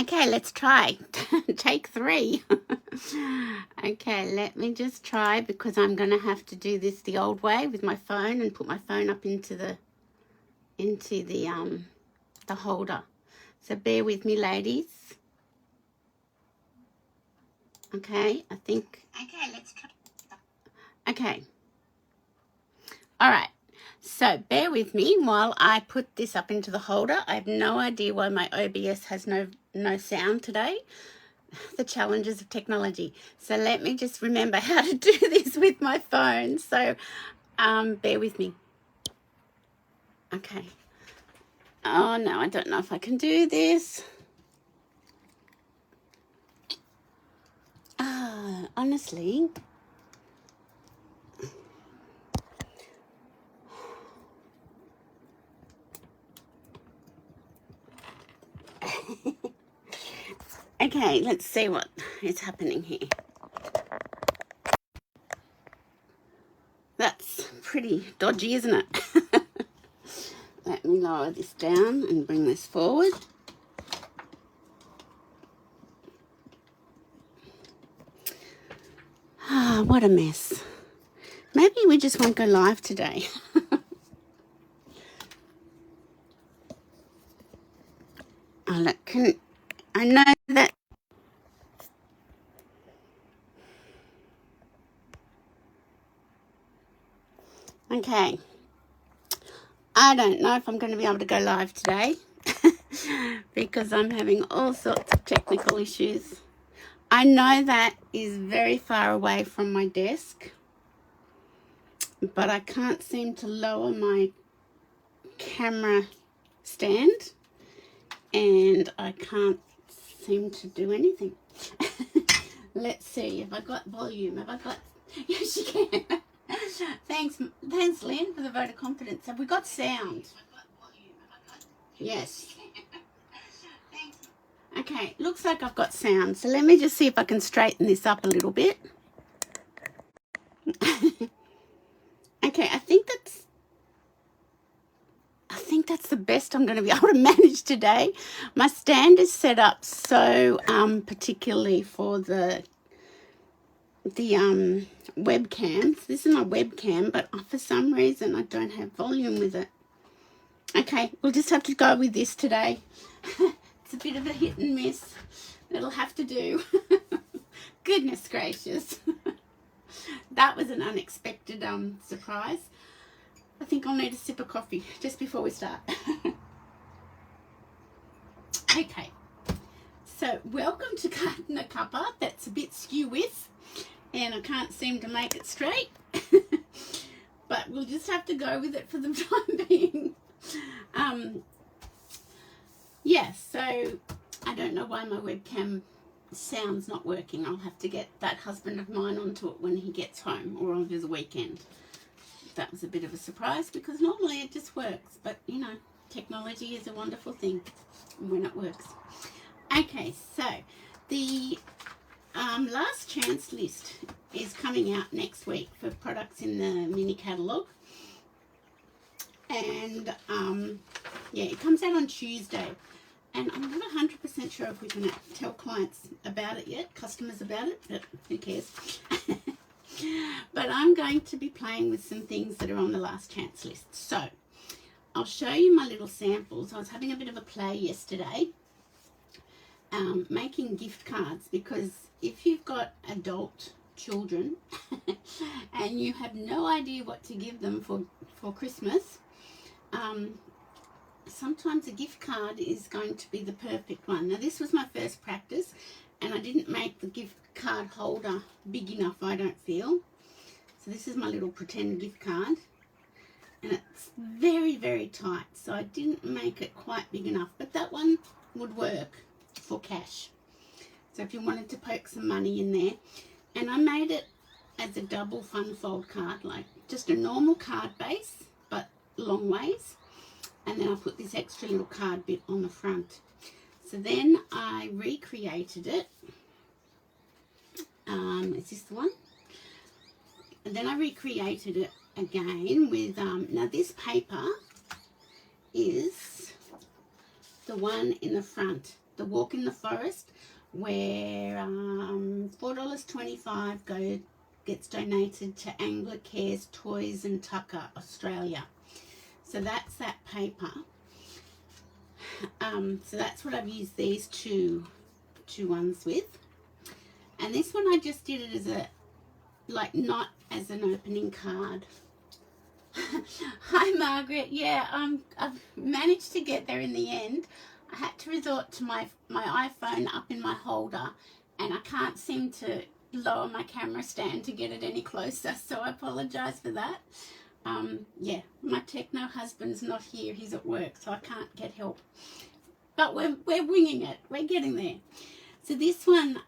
Okay, let's try. Take 3. Okay, let me just try because I'm going to have to do this the old way with my phone and put my phone up into the holder. So bear with me, ladies. Okay, I think. Okay, let's try. Okay. All right. So bear with me while I put this up into the holder. I have no idea why my OBS has no sound today. The challenges of technology. So let me just remember how to do this with my phone. So bear with me. Okay. Oh no, I don't know if I can do this. Honestly. Okay, let's see what is happening here. That's pretty dodgy, isn't it? Let me lower this down and bring this forward. Ah, what a mess. Maybe we just won't go live today. Oh, look, I know that. Okay. I don't know if I'm going to be able to go live today because I'm having all sorts of technical issues. I know that is very far away from my desk, but I can't seem to lower my camera stand and I can't seem to do anything. Let's see. Have I got volume? Have I got... Yes, you can. Thanks, Lynn, for the vote of confidence. Have we got sound? Yes. Okay, looks like I've got sound. So let me just see if I can straighten this up a little bit. Okay, I think that's the best I'm going to be able to manage today. My stand is set up so particularly for the webcam. This is my webcam, but for some reason I don't have volume with it. Okay, we'll just have to go with this today. It's a bit of a hit and miss. It'll have to do. Goodness gracious. That was an unexpected surprise. I think I'll need a sip of coffee just before we start. Okay, so welcome to Cuppa. That's a bit skew with, and I can't seem to make it straight. But we'll just have to go with it for the time being. Yeah, so I don't know why my webcam sound's not working. I'll have to get that husband of mine onto it when he gets home or over the weekend. That was a bit of a surprise because normally it just works, but you know, technology is a wonderful thing when it works. Okay, so the last chance list is coming out next week for products in the mini catalogue, and yeah, it comes out on Tuesday, and I'm not 100% sure if we can tell clients about it yet, customers about it, but who cares. But I'm going to be playing with some things that are on the last chance list. So I'll show you my little samples. I was having a bit of a play yesterday making gift cards, because if you've got adult children and you have no idea what to give them for Christmas, sometimes a gift card is going to be the perfect one. Now this was my first practice and I didn't make the gift card holder big enough, I don't feel. So this is my little pretend gift card, and it's very, very tight, so I didn't make it quite big enough, but that one would work for cash. So if you wanted to poke some money in there, and I made it as a double fun fold card, like just a normal card base, but long ways, and then I put this extra little card bit on the front. So then I recreated it. Is this the one? And then I recreated it again with, now this paper is the one in the front. the Walk in the Forest, where $4.25 gets donated to Anglicare Toys and Tucker Australia. So that's that paper. So that's what I've used these two ones with. And this one I just did it as a, like, not as an opening card. Hi Margaret. Yeah, I've managed to get there in the end. I had to resort to my iPhone up in my holder, and I can't seem to lower my camera stand to get it any closer, so I apologize for that. Yeah, my techno husband's not here, he's at work, so I can't get help, but we're winging it, we're getting there. So this one,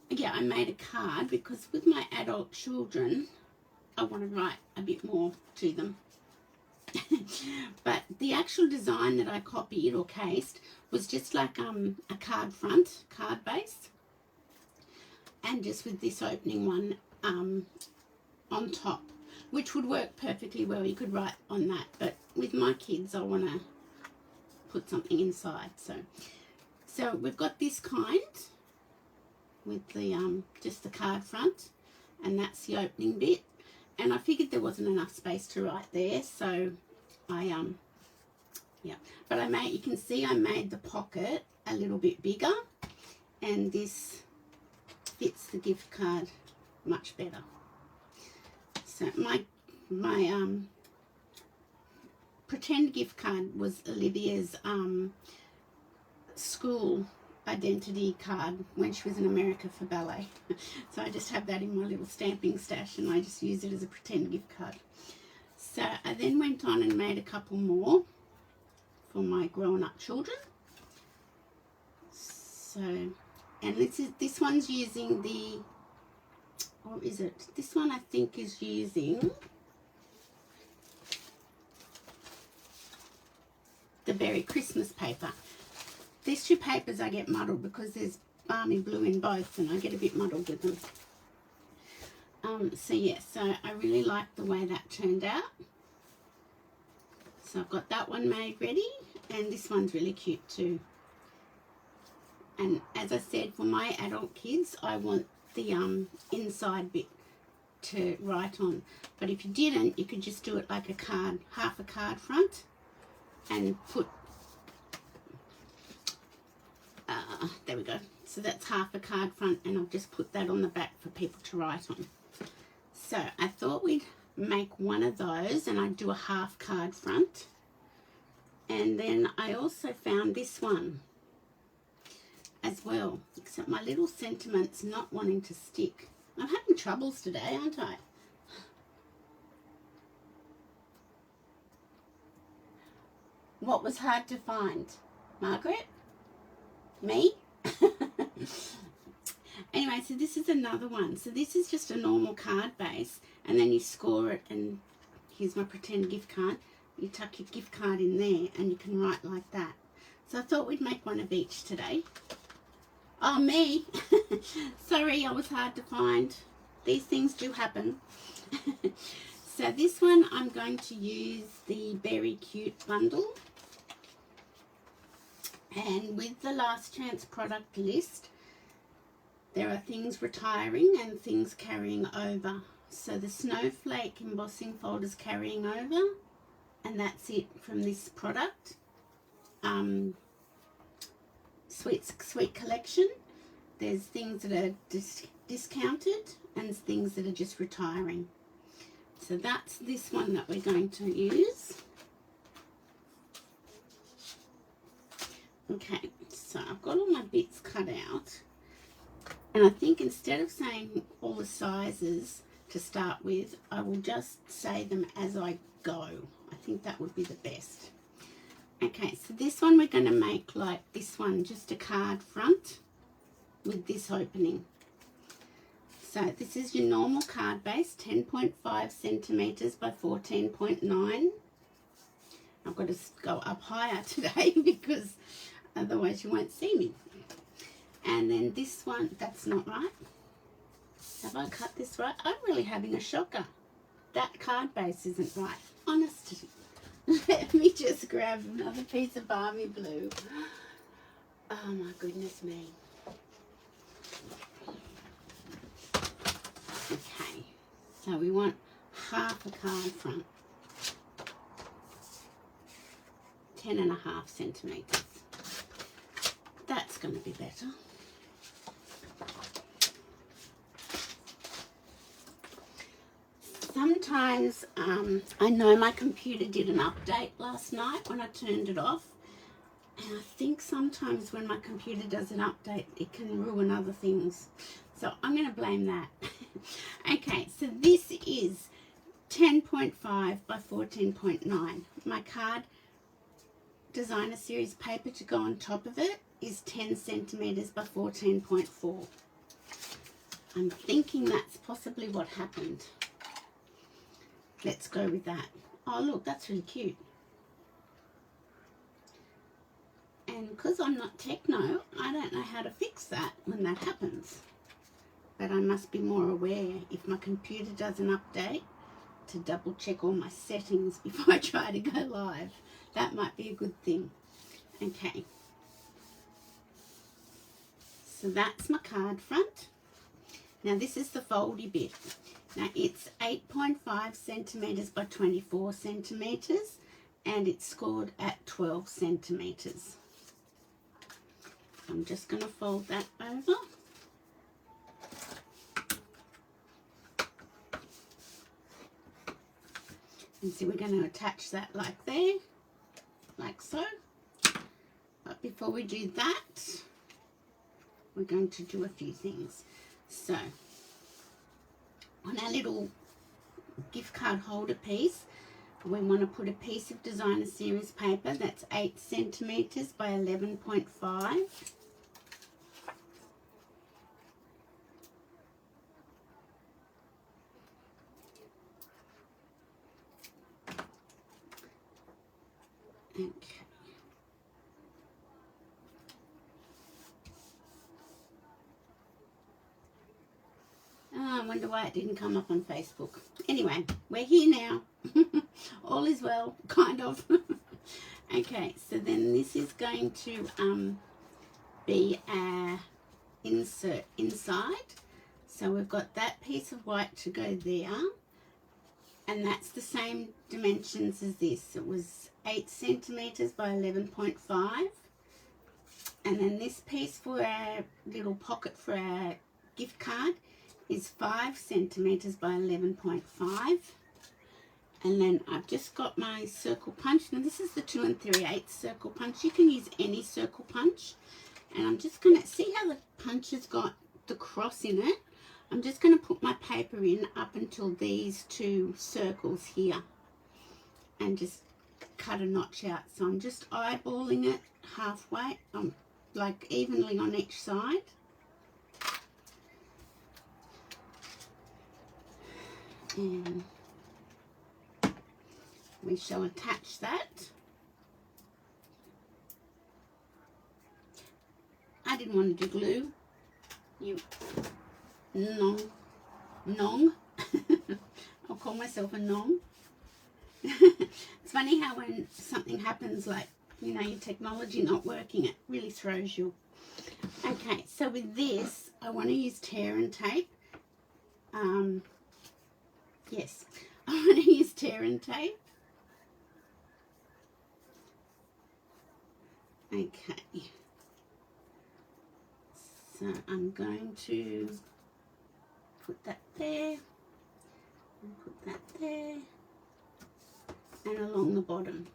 yeah, I made a card because with my adult children I want to write a bit more to them. But the actual design that I copied or cased was just like a card front, card base, and just with this opening one on top, which would work perfectly well. You could write on that, but with my kids I want to put something inside. So we've got this kind with the just the card front, and that's the opening bit. And I figured there wasn't enough space to write there, so I yeah. But I made, you can see I made the pocket a little bit bigger, and this fits the gift card much better. So my pretend gift card was Olivia's school identity card when she was in America for ballet. So I just have that in my little stamping stash, and I just use it as a pretend gift card. So I then went on and made a couple more for my grown-up children. So, and this one's using the, or is it? This one I think is using the Berry Christmas paper. These two papers I get muddled because there's balmy blue in both, and I get a bit muddled with them. So yeah, so I really like the way that turned out. So I've got that one made ready, and this one's really cute too. And as I said, for my adult kids, I want the inside bit to write on. But if you didn't, you could just do it like a card, half a card front, and put, there we go. So that's half a card front, and I'll just put that on the back for people to write on. So I thought we'd make one of those, and I'd do a half card front. And then I also found this one as well, except my little sentiment's not wanting to stick. I'm having troubles today, aren't I? What was hard to find, Margaret? Me? Anyway, so this is another one. So this is just a normal card base, and then you score it, and here's my pretend gift card. You tuck your gift card in there, and you can write like that. So I thought we'd make one of each today. Oh, me. Sorry, I was hard to find. These things do happen. So this one, I'm going to use the Berry Cute bundle. And with the last chance product list, there are things retiring and things carrying over. So the snowflake embossing folder's carrying over, and that's it from this product. Sweet collection. There's things that are discounted and things that are just retiring. So that's this one that we're going to use. Okay, so I've got all my bits cut out, and I think instead of saying all the sizes to start with, I will just say them as I go. I think that would be the best. Okay, so this one we're going to make like this one, just a card front with this opening. So this is your normal card base, 10.5 centimeters by 14.9. I've got to go up higher today because otherwise you won't see me. And then this one, that's not right. Have I cut this right? I'm really having a shocker. That card base isn't right. Honestly. Let me just grab another piece of balmy blue. Oh my goodness me. Okay, so we want half a card front, 10.5 centimetres. That's going to be better. Sometimes, I know my computer did an update last night when I turned it off, and I think sometimes when my computer does an update, it can ruin other things. So I'm going to blame that. Okay, so this is 10.5 by 14.9. My card designer series paper to go on top of it is 10 centimetres by 14.4. I'm thinking that's possibly what happened. Let's go with that. Oh look, that's really cute. And because I'm not techno, I don't know how to fix that when that happens. But I must be more aware if my computer does an update to double check all my settings before I try to go live. That might be a good thing. Okay. So that's my card front. Now this is the foldy bit. Now it's 8.5 centimetres by 24 centimetres and it's scored at 12 centimetres. I'm just going to fold that over. And so we're going to attach that like there, like so. But before we do that, we're going to do a few things. So, on our little gift card holder piece, we want to put a piece of designer series paper that's 8 centimetres by 11.5. Okay. Oh, I wonder why it didn't come up on Facebook. Anyway, we're here now. All is well, kind of. Okay, so then this is going to be our insert inside. So we've got that piece of white to go there. And that's the same dimensions as this. It was 8 centimetres by 11.5. And then this piece for our little pocket for our gift card is 5 centimetres by 11.5. And then I've just got my circle punch. Now this is the 2 3/8 circle punch. You can use any circle punch. And I'm just going to see how the punch has got the cross in it. I'm just going to put my paper in up until these 2 circles here and just cut a notch out. So I'm just eyeballing it halfway, like evenly on each side. And we shall attach that. I didn't want to do glue. You nong. I'll call myself a nong. It's funny how when something happens, like, you know, your technology not working, it really throws you. Okay, so with this, I want to use tear and tape. Yes, I want to use tear and tape. Okay. So I'm going to put that there, and put that there, and along the bottom.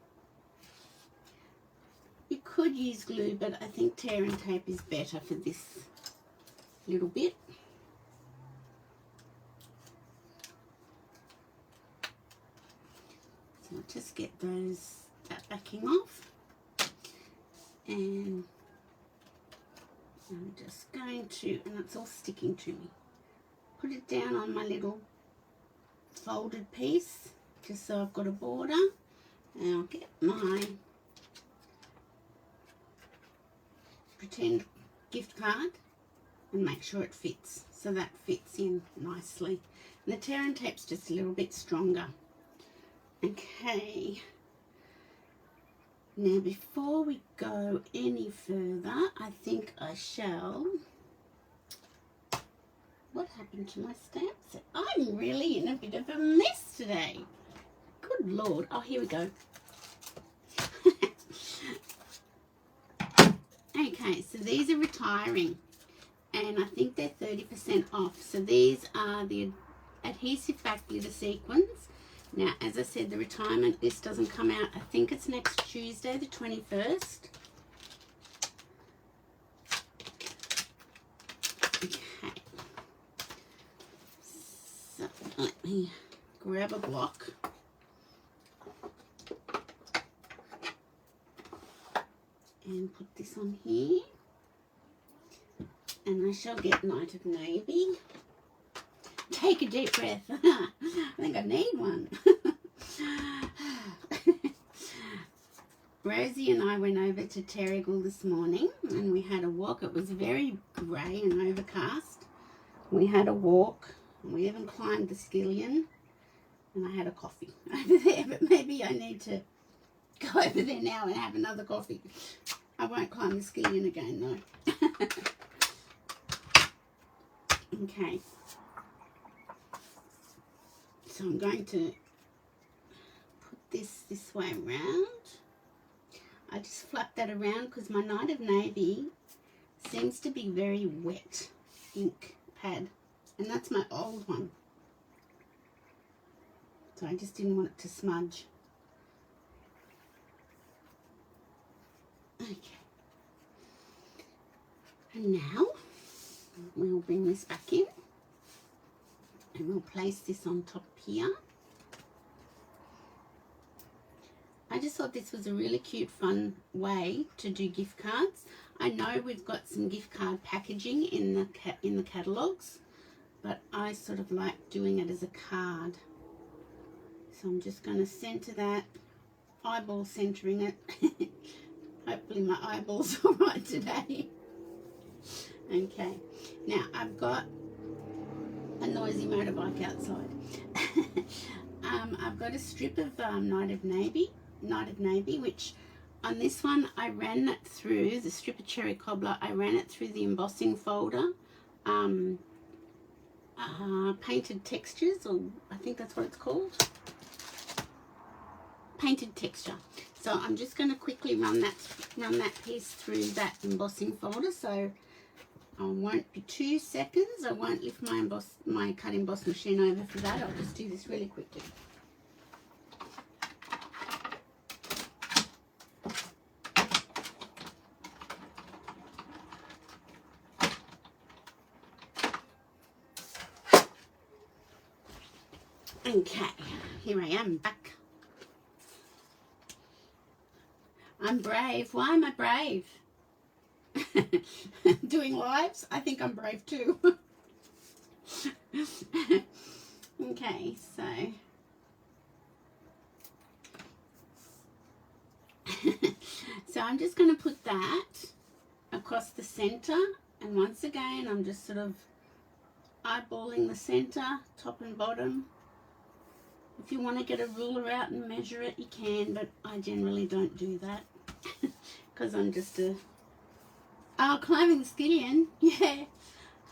You could use glue, but I think tear and tape is better for this little bit. So I'll just get that backing off, and I'm just going to, and it's all sticking to me, put it down on my little folded piece, just so I've got a border, and I'll get my pretend gift card and make sure it fits, so that fits in nicely. And the tear and tape's just a little bit stronger. Okay, Now, before we go any further, I think I shall... What happened to my stamp set? I'm really in a bit of a mess today. Good Lord. Oh, here we go. Okay, so these are retiring. And I think they're 30% off. So these are the adhesive back glitter sequins. Now, as I said, the retirement list doesn't come out. I think it's next Tuesday, the 21st. Okay. So let me grab a block. And put this on here. And I shall get Night of Navy. Take a deep breath. I think I need one. Rosie and I went over to Terrigal this morning and we had a walk. It was very grey and overcast. We had a walk. We even climbed the skillion. And I had a coffee over there. But maybe I need to go over there now and have another coffee. I won't climb the skillion again, though. Okay. So I'm going to put this way around. I just flap that around because my Night of Navy seems to be very wet ink pad. And that's my old one. So I just didn't want it to smudge. Okay. And now we'll bring this back in. And we'll place this on top here. I just thought this was a really cute, fun way to do gift cards. I know we've got some gift card packaging in the catalogues, but I sort of like doing it as a card. So I'm just going to centre that, eyeball centering it. Hopefully my eyeball's all right today. Okay, now I've got a noisy motorbike outside. I've got a strip of Night of Navy, which on this one I ran it through, the strip of cherry cobbler, I ran it through the embossing folder, painted textures, or I think that's what it's called, painted texture. So I'm just going to quickly run that piece through that embossing folder. So I won't be 2 seconds. I won't lift my cut emboss machine over for that. I'll just do this really quickly. Okay, here I am back. I'm brave. Why am I brave? Doing lives? I think I'm brave too. Okay, so I'm just going to put that across the center, and once again I'm just sort of eyeballing the center, top and bottom. If you want to get a ruler out and measure it, you can, but I generally don't do that because I'm just a... Oh, climbing the skillion. Yeah,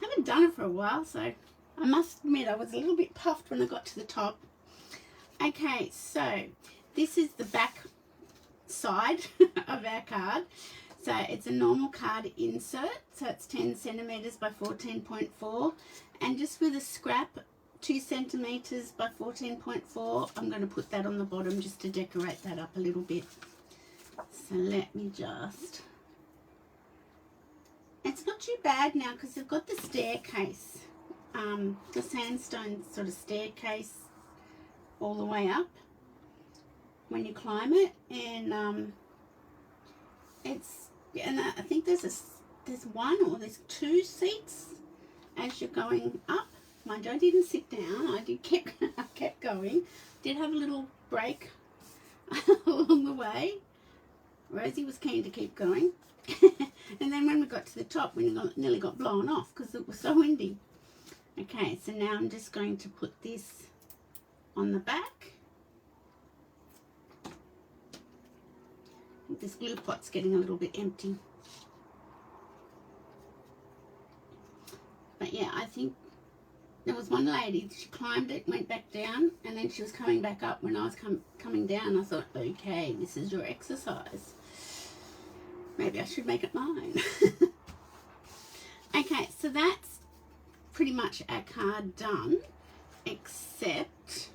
haven't done it for a while, so I must admit I was a little bit puffed when I got to the top. Okay, so this is the back side of our card. So it's a normal card insert, so it's 10 centimeters by 14.4, and just with a scrap 2 centimeters by 14.4, I'm going to put that on the bottom just to decorate that up a little bit. So let me just... It's not too bad now because they've got the staircase, the sandstone sort of staircase all the way up when you climb it, and I think there's one or there's 2 seats as you're going up. Mind you, I didn't sit down. I kept going. Did have a little break along the way. Rosie was keen to keep going. And then when we got to the top, we nearly got blown off because it was so windy. Okay, so now I'm just going to put this on the back. This glue pot's getting a little bit empty. But yeah, I think there was one lady, she climbed it, went back down, and then she was coming back up when I was coming down. I thought, okay, this is your exercise. Maybe I should make it mine. Okay, so that's pretty much our card done, except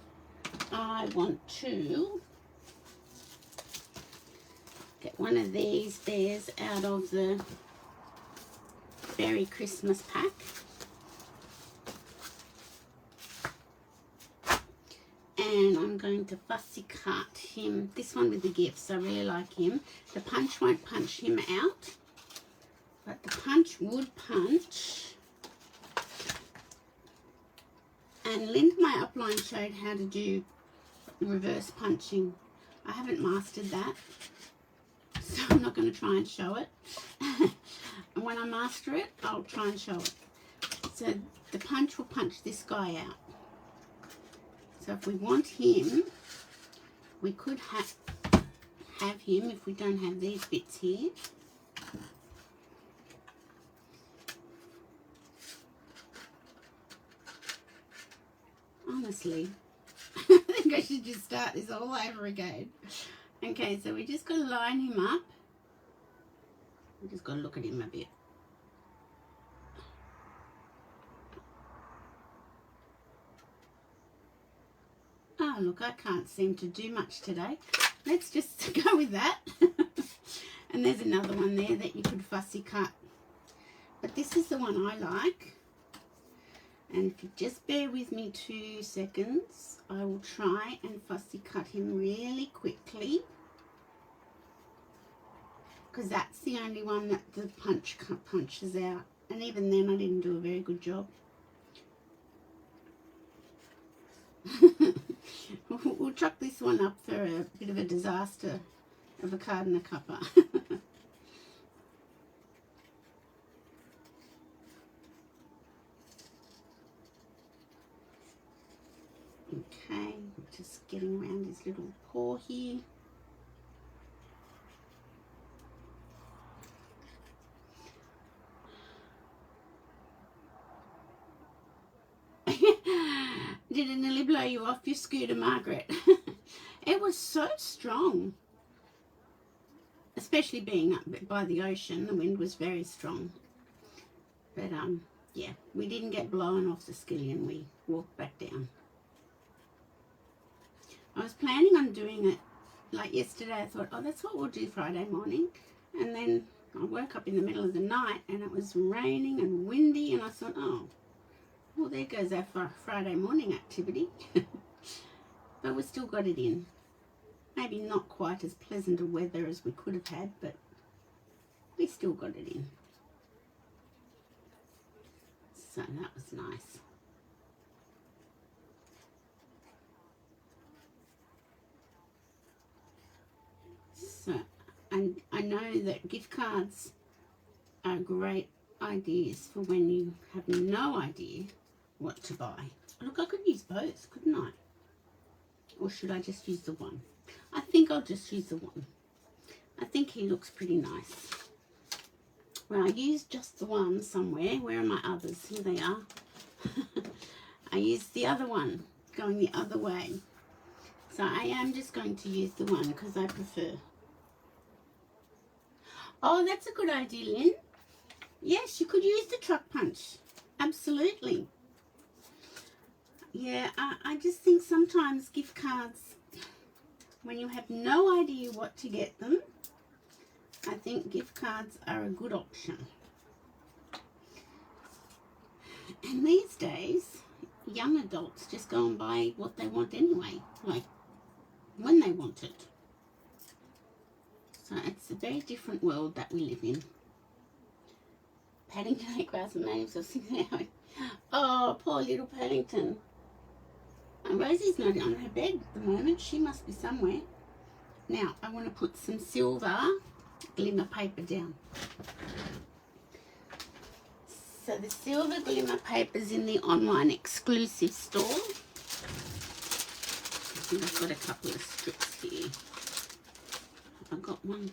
I want to get one of these bears out of the Berry Christmas pack. And I'm going to fussy cut him, this one with the gifts. I really like him. The punch won't punch him out, but the punch would punch. And Linda, my upline, showed how to do reverse punching. I haven't mastered that, so I'm not going to try and show it. And when I master it, I'll try and show it. So the punch will punch this guy out. So if we want him, we could have him if we don't have these bits here. Honestly, I think I should just start this all over again. Okay, so we just got to line him up. We just got to look at him a bit. Oh, look, I can't seem to do much today. Let's just go with that. And there's another one there that you could fussy cut. But this is the one I like. And if you just bear with me 2 seconds, I will try and fussy cut him really quickly. Because that's the only one that the punch punches out. And even then, I didn't do a very good job. We'll chuck this one up for a bit of a disaster of a card and a cuppa. Okay, just getting around his little paw here. Did it nearly blow you off your scooter, Margaret? It was so strong. Especially being up by the ocean, the wind was very strong. But yeah, we didn't get blown off the skillion. We walked back down. I was planning on doing it like yesterday. I thought, oh, that's what we'll do Friday morning. And then I woke up in the middle of the night and it was raining and windy, and I thought, oh, well, there goes our Friday morning activity. But we still got it in. Maybe not quite as pleasant a weather as we could have had, but we still got it in. So that was nice. So, and I know that gift cards are great ideas for when you have no idea what to buy. Look, I could use both, couldn't I? Or should I just use the one? I think I'll just use the one. I think he looks pretty nice. Well, I used just the one somewhere. Where are my others? Here they are. I used the other one going the other way. So I am just going to use the one because I prefer. Oh, that's a good idea, Lynn. Yes, you could use the truck punch. Absolutely. Yeah, I just think sometimes gift cards, when you have no idea what to get them, I think gift cards are a good option. And these days, young adults just go and buy what they want anyway, like when they want it. So it's a very different world that we live in. Paddington ate grass and made himself sing out. Oh, poor little Paddington. And Rosie's not on her bed at the moment. She must be somewhere. Now, I want to put some silver glimmer paper down. So the silver glimmer paper's in the online exclusive store. I think I've got a couple of strips here. I got one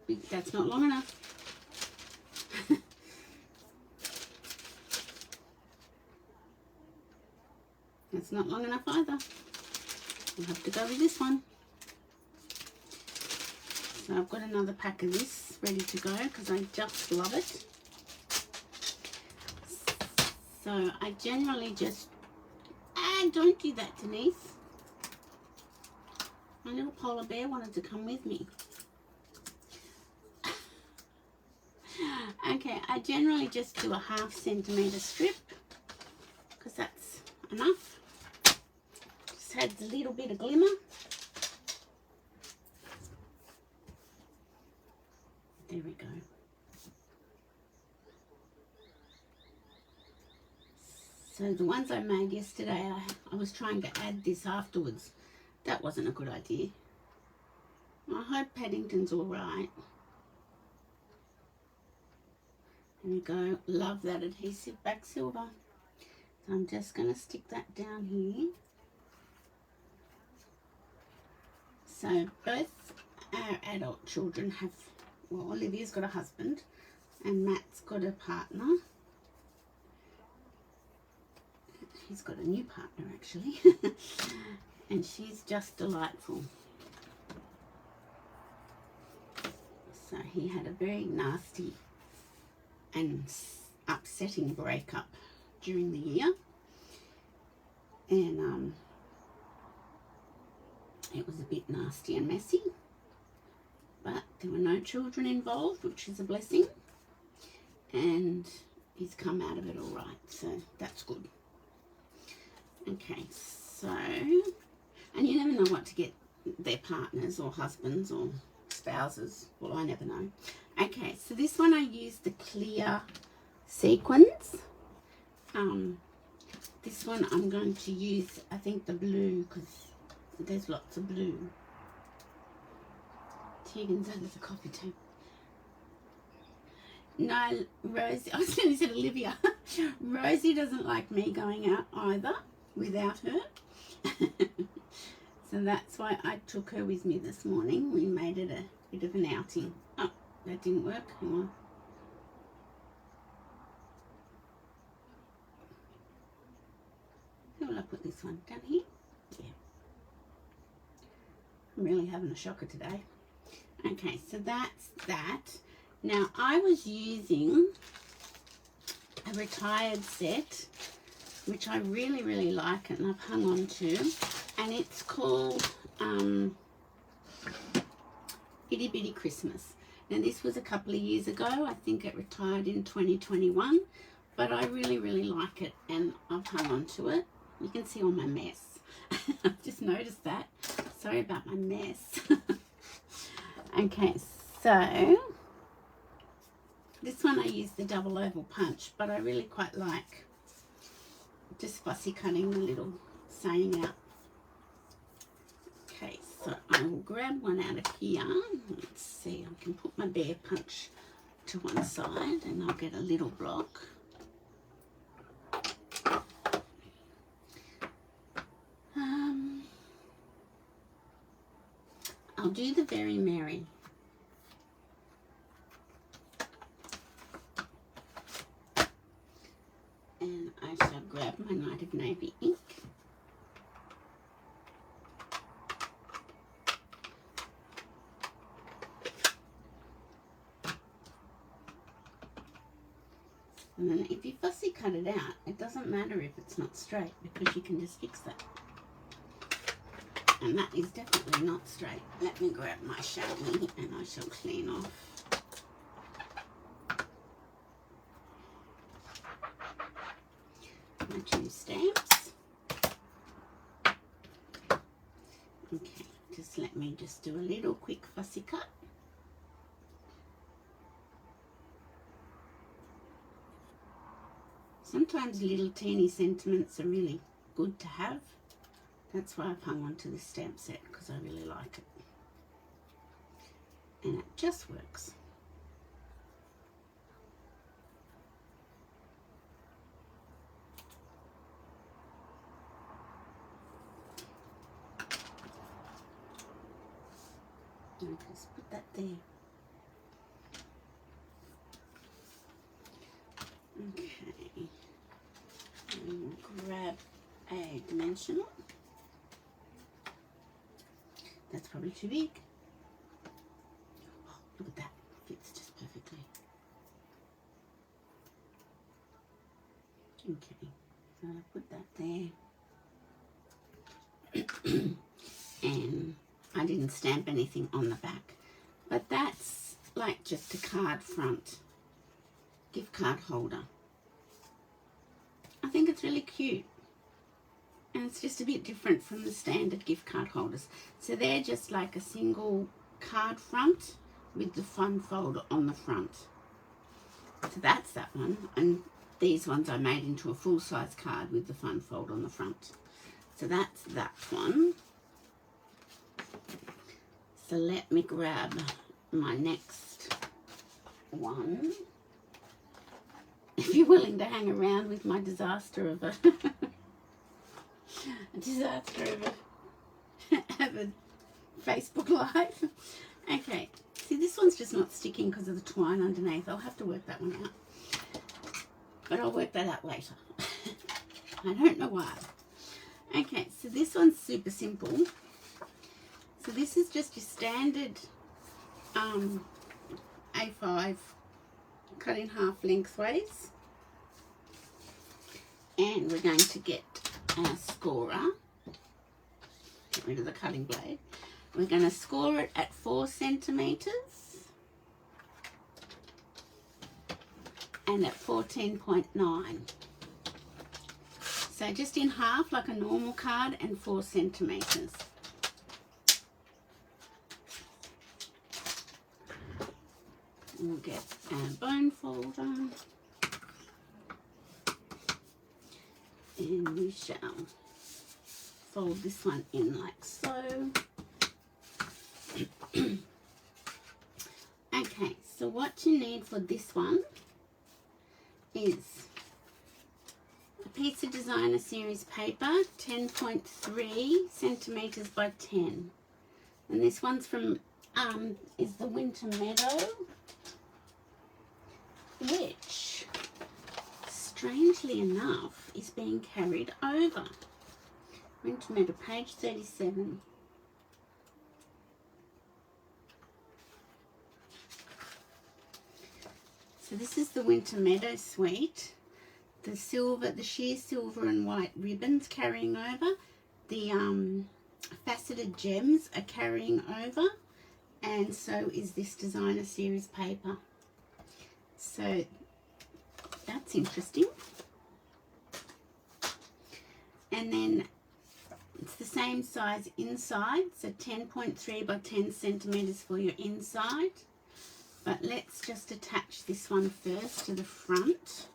big, that's not long enough. That's not long enough either. We'll have to go with this one. So I've got another pack of this ready to go because I just love it. So I generally just, don't do that, Denise. My little polar bear wanted to come with me. Okay, I generally just do a 1/2 centimetre strip because that's enough. Just adds a little bit of glimmer. There we go. So the ones I made yesterday, I was trying to add this afterwards. That wasn't a good idea. I hope Paddington's all right. There we go. Love that adhesive back silver. So I'm just going to stick that down here. So both our adult children have, well, Olivia's got a husband and Matt's got a partner. He's got a new partner actually. And she's just delightful. So he had a very nasty and upsetting breakup during the year. And it was a bit nasty and messy. But there were no children involved, which is a blessing. And he's come out of it all right, so that's good. Okay, so, and you never know what to get their partners or husbands or spouses. Well, I never know. Okay, so this one I used the clear sequins. This one I'm going to use, I think, the blue, because there's lots of blue. Tegan's under the coffee table. No, Rosie, I was going to say Olivia. Rosie doesn't like me going out either without her. So that's why I took her with me this morning. We made it a bit of an outing. Oh, that didn't work. Hang on. Where will I put this one? Down here? Yeah. I'm really having a shocker today. Okay, so that's that. Now, I was using a retired set, which I really, really like and I've hung on to. And it's called Itty Bitty Christmas. Now, this was a couple of years ago. I think it retired in 2021. But I really, really like it and I've hung on to it. You can see all my mess. I've just noticed that. Sorry about my mess. Okay, so this one I use the double oval punch, but I really quite like just fussy cutting the little saying out. Okay, so I will grab one out of here. Let's see, I can put my bear punch to one side and I'll get a little block. I'll do the Very Merry. And I shall grab my Night of Navy ink. And then if you fussy cut it out, it doesn't matter if it's not straight because you can just fix that. And that is definitely not straight. Let me grab my Sharpie and I shall clean off. My 2 stamps. Okay, just let me just do a little quick fussy cut. Sometimes little teeny sentiments are really good to have. That's why I've hung on to this stamp set, because I really like it. And it just works. I'll just put that there. Okay. And we'll grab a dimensional. That's probably too big. Oh, look at that. Fits just perfectly. Okay. So I'll put that there. And I didn't stamp anything on the back. But that's like just a card front. Gift card holder. I think it's really cute. And it's just a bit different from the standard gift card holders. So they're just like a single card front with the fun folder on the front. So that's that one. And these ones I made into a full-size card with the fun fold on the front. So that's that one. So let me grab my next one. If you're willing to hang around with my disaster of a of a Facebook Live. Okay, see this one's just not sticking because of the twine underneath. I'll have to work that one out. But I'll work that out later. I don't know why. Okay, so this one's super simple. So this is just your standard A5 cut in half lengthways. And we're going to get our scorer. Get rid of the cutting blade. We're going to score it at 4 centimetres and at 14.9. So just in half like a normal card and 4 centimetres. We'll get our bone folder and we shall fold this one in like so. Okay, so what you need for this one is a piece of designer series paper, 10.3 centimetres by 10. And this one's from, is the Winter Meadow, which, strangely enough, is being carried over. Winter Meadow, page 37. So this is the Winter Meadow suite. The silver, the sheer silver and white ribbons carrying over. The faceted gems are carrying over. And so is this designer series paper. So that's interesting. And then it's the same size inside, so 10.3 by 10 centimetres for your inside. But let's just attach this one first to the front.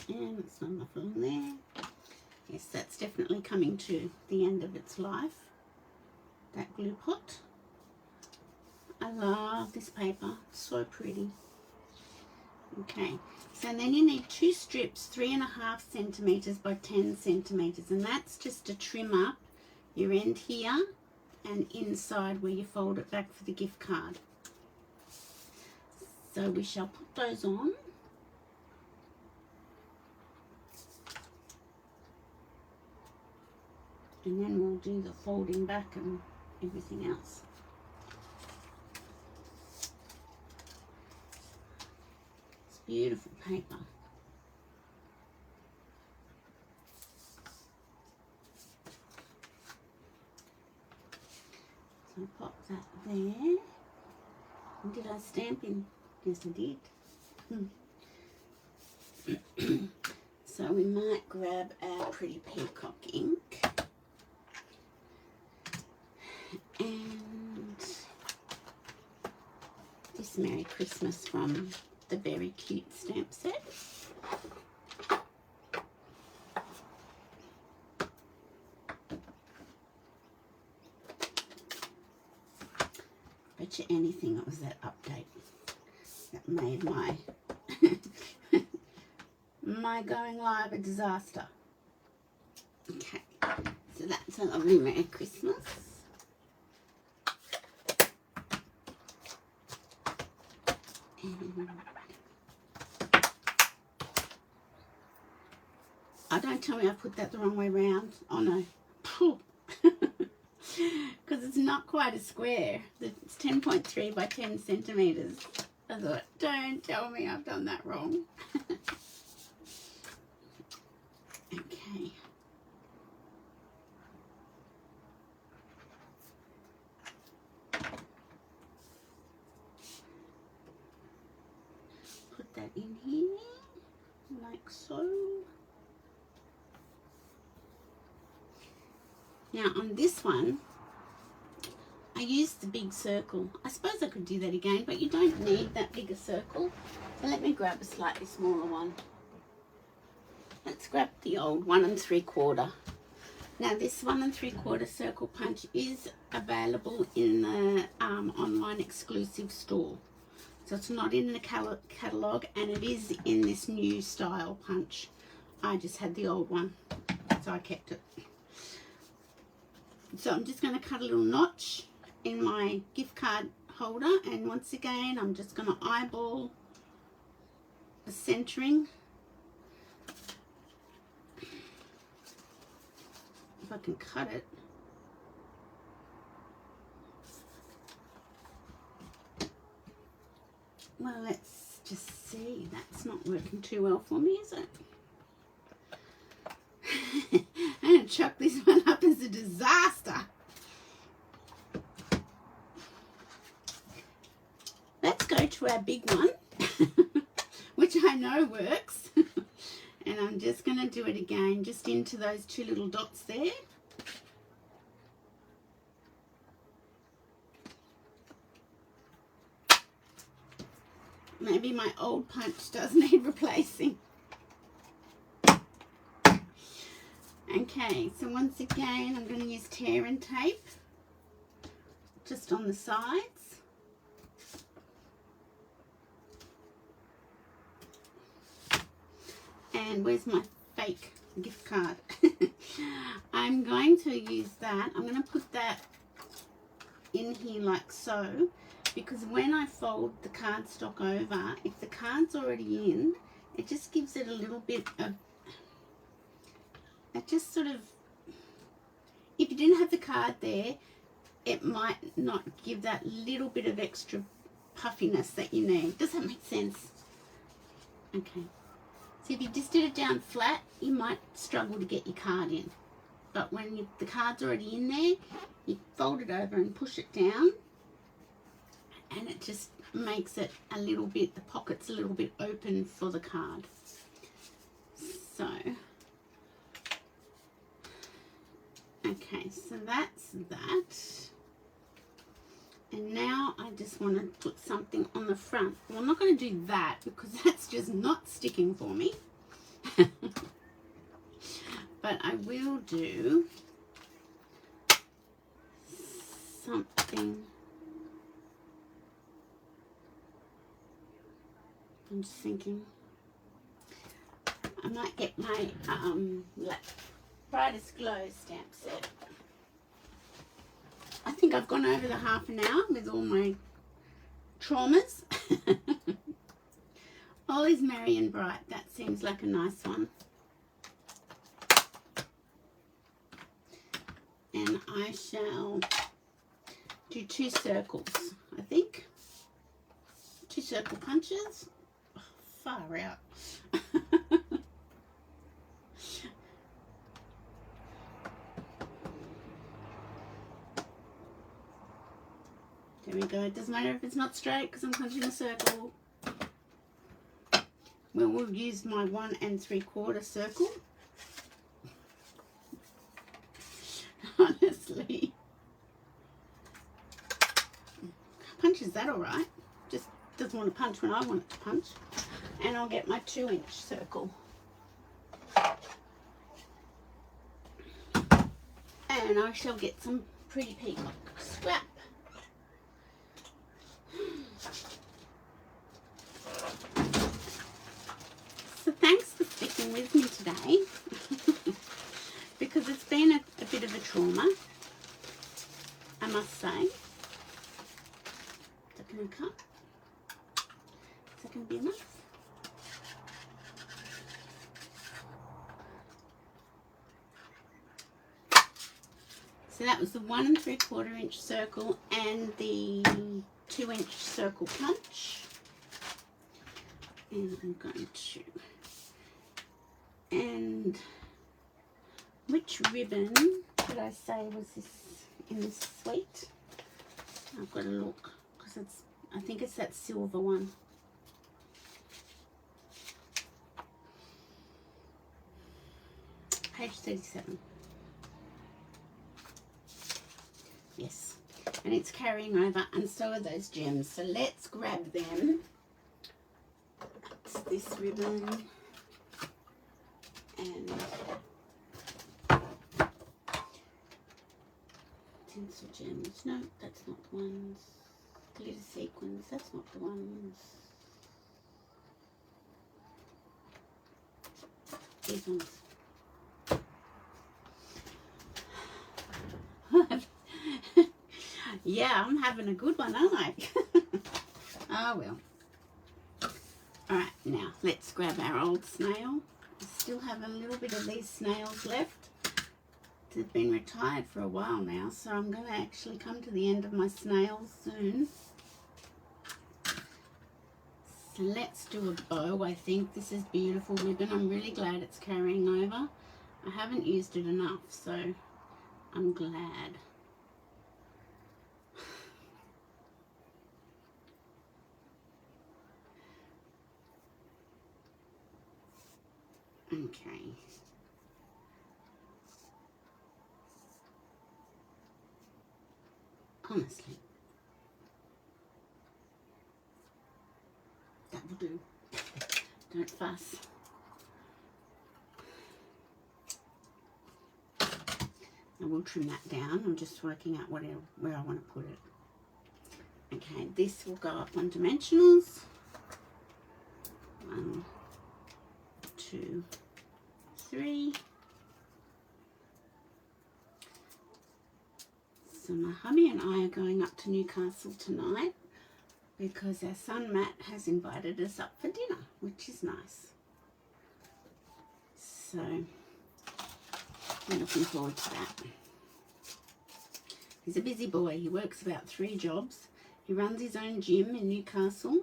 And it's not enough on there. Yes, that's definitely coming to the end of its life, that glue pot. I love this paper, so pretty. Okay, so then you need 2 strips, 3.5 centimetres by 10 centimetres, and that's just to trim up your end here and inside where you fold it back for the gift card. So we shall put those on. And then we'll do the folding back and everything else. It's beautiful paper. So I'll pop that there. And did I stamp in? Yes, I did. So we might grab our Pretty Peacock ink. And this Merry Christmas from the Very Cute stamp set. Bet you anything it was that update that made my my going live a disaster? Okay, so that's a lovely Merry Christmas. Oh, don't tell me I put that the wrong way round. Oh no. Because it's not quite a square. It's 10.3 by 10 centimetres. I thought, don't tell me I've done that wrong. Okay. Put that in here, like so. Now on this one, I used the big circle. I suppose I could do that again, but you don't need that bigger circle. So let me grab a slightly smaller one. Let's grab the old 1 3/4. Now this 1 3/4 circle punch is available in the online exclusive store. So it's not in the catalogue, and it is in this new style punch. I just had the old one, so I kept it. So I'm just going to cut a little notch in my gift card holder, and once again I'm just going to eyeball the centering. If I can cut it. Well, let's just see. That's not working too well for me, is it? I'm going to chuck this one up as a disaster. Let's go to our big one, which I know works. And I'm just going to do it again, just into those 2 little dots there. Maybe my old punch does need replacing. Okay, so once again, I'm going to use tear and tape just on the sides. And where's my fake gift card? I'm going to use that. I'm going to put that in here like so, because when I fold the cardstock over, if the card's already in, it just gives it a little bit of, it just sort of, if you didn't have the card there, it might not give that little bit of extra puffiness that you need. Does that make sense? Okay. So if you just did it down flat, you might struggle to get your card in. But when the card's already in there, you fold it over and push it down, and it just makes it a little bit, the pocket's a little bit open for the card. So, okay, so that's that. And now I just want to put something on the front. Well, I'm not going to do that because that's just not sticking for me. But I will do something. I'm just thinking I might get my Brightest Glow stamp set. I think I've gone over the half an hour with all my traumas. All is merry and bright. That seems like a nice one. And I shall do 2 circles, I think. 2 circle punches. Oh, far out. There we go. It doesn't matter if it's not straight because I'm punching a circle. Well, we'll use my 1 3/4 circle. Honestly. Punches that alright. Just doesn't want to punch when I want it to punch. And I'll get my 2-inch circle. And I shall get some pretty peacock scrap. So thanks for with me today because it's been a bit of a trauma, I must say. Is that going to cut? Is that going to be enough? So that was the 1 3/4 inch circle and the 2 inch circle punch. And I'm going to, and which ribbon did I say was this in this suite? I've got to look because it's, I think it's that silver one. Page 37. Yes, and it's carrying over, and so are those gems. So let's grab them. That's this ribbon, and tinsel gems. No, that's not the ones. Glitter sequins. That's not the ones. These ones. Yeah, I'm having a good one, aren't I? Oh, well. Alright, now let's grab our old snail. I still have a little bit of these snails left. They've been retired for a while now, so I'm going to actually come to the end of my snails soon. So let's do a bow. I think this is beautiful ribbon. I'm really glad it's carrying over. I haven't used it enough, so I'm glad. Okay. Honestly, that will do. Don't fuss. I will trim that down. I'm just working out where I want to put it. Okay, this will go up on dimensionals. 1, 2, 3. So my hubby and I are going up to Newcastle tonight because our son Matt has invited us up for dinner, which is nice. So we're looking forward to that. He's a busy boy. He works about 3 jobs. He runs his own gym in Newcastle,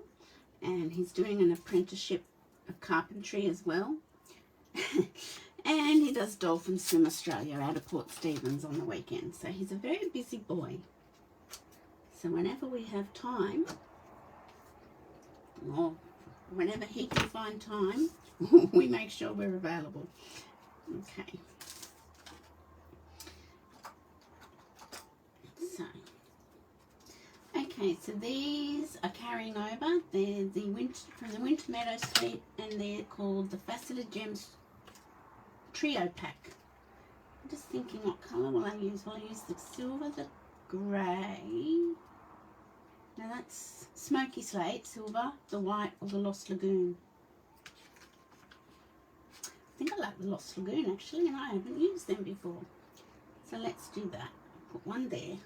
and he's doing an apprenticeship of carpentry as well. And he does Dolphin Swim Australia out of Port Stephens on the weekend. So he's a very busy boy. So whenever we have time, or whenever he can find time, we make sure we're available. Okay. So these are carrying over. They're from the Winter Meadow suite, and they're called the Faceted Gems Trio Pack. I'm just thinking, what colour will I use? Will I use the silver, the grey? Now that's Smoky Slate, silver, the white, or the Lost Lagoon. I think I like the Lost Lagoon actually, and I haven't used them before. So let's do that. Put one there.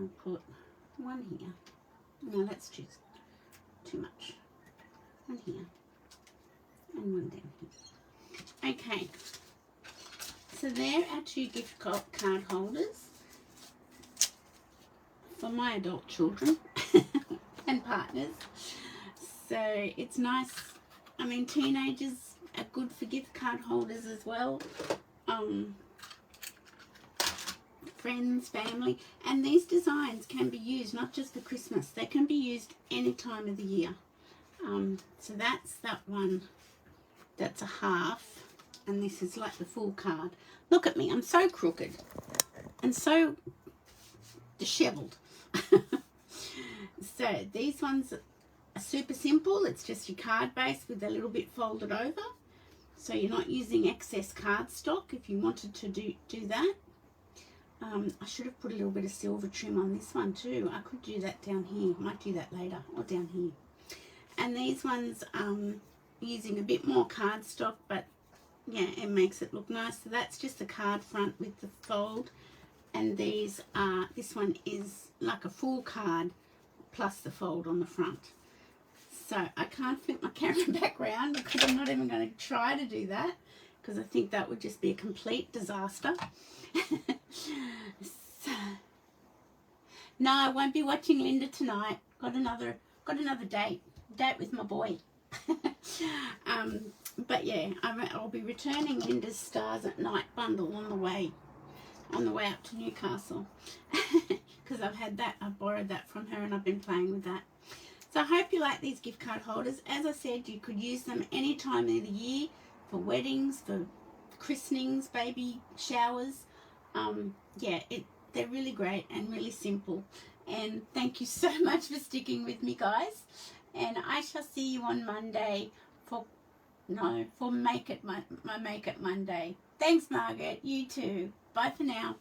I'll put one here. No, let's choose too much. One here and one down here. Okay, so there are 2 gift card holders for my adult children and partners. So it's nice. I mean, teenagers are good for gift card holders as well. Friends, family, and these designs can be used not just for Christmas, they can be used any time of the year. So that's that one, that's a half, and this is like the full card. Look at me, I'm so crooked and so disheveled. So these ones are super simple. It's just your card base with a little bit folded over, so you're not using excess cardstock if you wanted to do that. I should have put a little bit of silver trim on this one too. I could do that down here. Might do that later, or down here. And these ones using a bit more cardstock, but yeah, it makes it look nice. So that's just the card front with the fold, and these are, this one is like a full card plus the fold on the front. So I can't flip my camera back around because I'm not even going to try to do that, because I think that would just be a complete disaster. So, no, I won't be watching Linda tonight. Got another date with my boy. But yeah, I'll be returning Linda's Stars at Night bundle on the way up to Newcastle, because I borrowed that from her and I've been playing with that. So I hope you like these gift card holders. As I said, you could use them any time of the year, for weddings, for christenings, baby showers. Yeah, they're really great and really simple. And thank you so much for sticking with me, guys. And I shall see you on Monday for Make It my Make It Monday. Thanks, Margaret. You too. Bye for now.